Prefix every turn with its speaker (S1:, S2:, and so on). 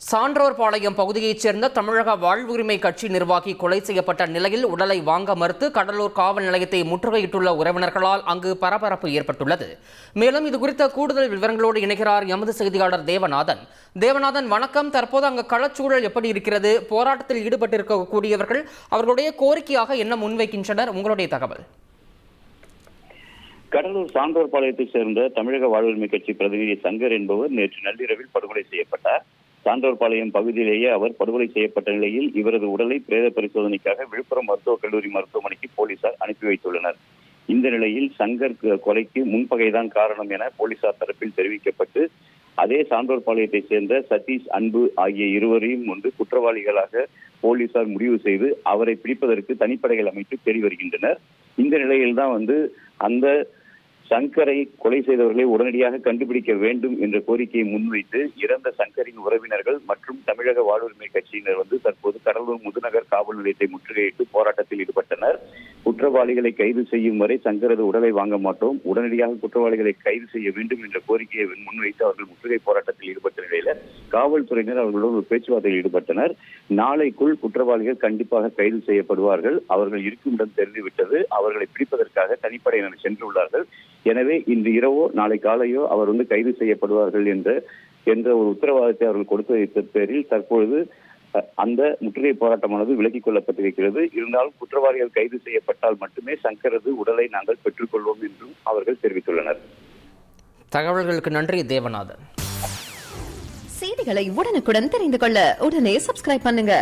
S1: சான்றோர்பாளையம் பகுதியைச் சேர்ந்த தமிழக வாழ்வுரிமை கட்சி நிர்வாகி கொலை செய்யப்பட்ட நிலையில் உடலை வாங்க மறுத்து கடலூர் காவல் நிலையத்தை முற்றுகையிட்டுள்ள உறவினர்களால் அங்கு பரபரப்பு ஏற்பட்டுள்ளது. மேலும் இதுகுறித்த கூடுதல் விவரங்களோடு இணைகிறார் எமது செய்தியாளர் தேவநாதன். வணக்கம். தற்போது அங்கு களச்சூழல் எப்படி இருக்கிறது? போராட்டத்தில் ஈடுபட்டிருக்கக்கூடியவர்கள் அவர்களுடைய கோரிக்கையாக என்ன முன்வைக்கின்றனர்? உங்களுடைய தகவல்.
S2: கடலூர் சான்றோர்பாளையத்தைச் சேர்ந்த தமிழக வாழ்வுரிமை கட்சி பிரதிநிதி சங்கர் என்பவர் நேற்று நள்ளிரவில் படுகொலை செய்யப்பட்டார். சான்றோர்பாளையம் பகுதியிலேயே அவர் படுகொலை செய்யப்பட்ட நிலையில் இவரது உடலை பிரேத பரிசோதனைக்காக விழுப்புரம் மருத்துவக் கல்லூரி மருத்துவமனைக்கு போலீசார் அனுப்பி வைத்துள்ளனர். இந்த நிலையில் சங்கர் கொலைக்கு முன்பகைதான் காரணம் என போலீசார் தரப்பில் தெரிவிக்கப்பட்டு அதே சான்றோர்பாளையத்தைச் சேர்ந்த சதீஷ், அன்பு ஆகிய இருவரையும் குற்றவாளிகளாக போலீசார் முடிவு செய்து அவரை பிடிப்பதற்கு தனிப்படைகள் அமைத்து தேடி வருகின்றனர். இந்த நிலையில்தான் அந்த சங்கரை கொலை செய்தவர்களை உடனடியாக கண்டுபிடிக்க வேண்டும் என்ற கோரிக்கையை முன்வைத்து இறந்த சங்கரின் உறவினர்கள் மற்றும் தமிழக வாழ்வுரிமை கட்சியினர் தற்போது கடலூர் முதுநகர் காவல் நிலையத்தை முற்றுகையிட்டு போராட்டத்தில் ஈடுபட்டனர். குற்றவாளிகளை கைது செய்யும் வரை சங்கரது உடலை வாங்க மாட்டோம், உடனடியாக குற்றவாளிகளை கைது செய்ய வேண்டும் என்ற கோரிக்கையை முன்வைத்து அவர்கள் முற்றுகை போராட்டத்தில் ஈடுபட்ட நிலையில காவல்துறையினர் அவர்களுடன் ஒரு பேச்சுவார்த்தையில் ஈடுபட்டனர். நாளைக்குள் குற்றவாளிகள் கண்டிப்பாக கைது செய்யப்படுவார்கள். அவர்கள் இருக்கும் இடம் தெரிந்துவிட்டது. அவர்களை பிடிப்பதற்காக தனிப்படையினர் சென்றுள்ளார்கள். எனவே இன்று இரவோ நாளை காலையோ அவர் கைது செய்யப்படுவார்கள் என்ற ஒரு உத்தரவாதத்தை அவர்கள் கொடுத்த பேரில் தற்பொழுது அந்த முற்றுகை போராட்டமானது விலக்கிக் கொள்ளப்பட்டிருக்கிறது. இருந்தாலும் குற்றவாளிகள் கைது செய்யப்பட்டால் மட்டுமே சங்கரது உடலை நாங்கள் பெற்றுக்கொள்வோம் என்றும் அவர்கள் தெரிவித்துள்ளனர்.
S1: தகவல்களுக்கு நன்றி தேவநாதன்.
S3: செய்திகளை உடனுக்குடன் தெரிந்து கொள்ள உடனே சப்ஸ்கிரைப் பண்ணுங்க.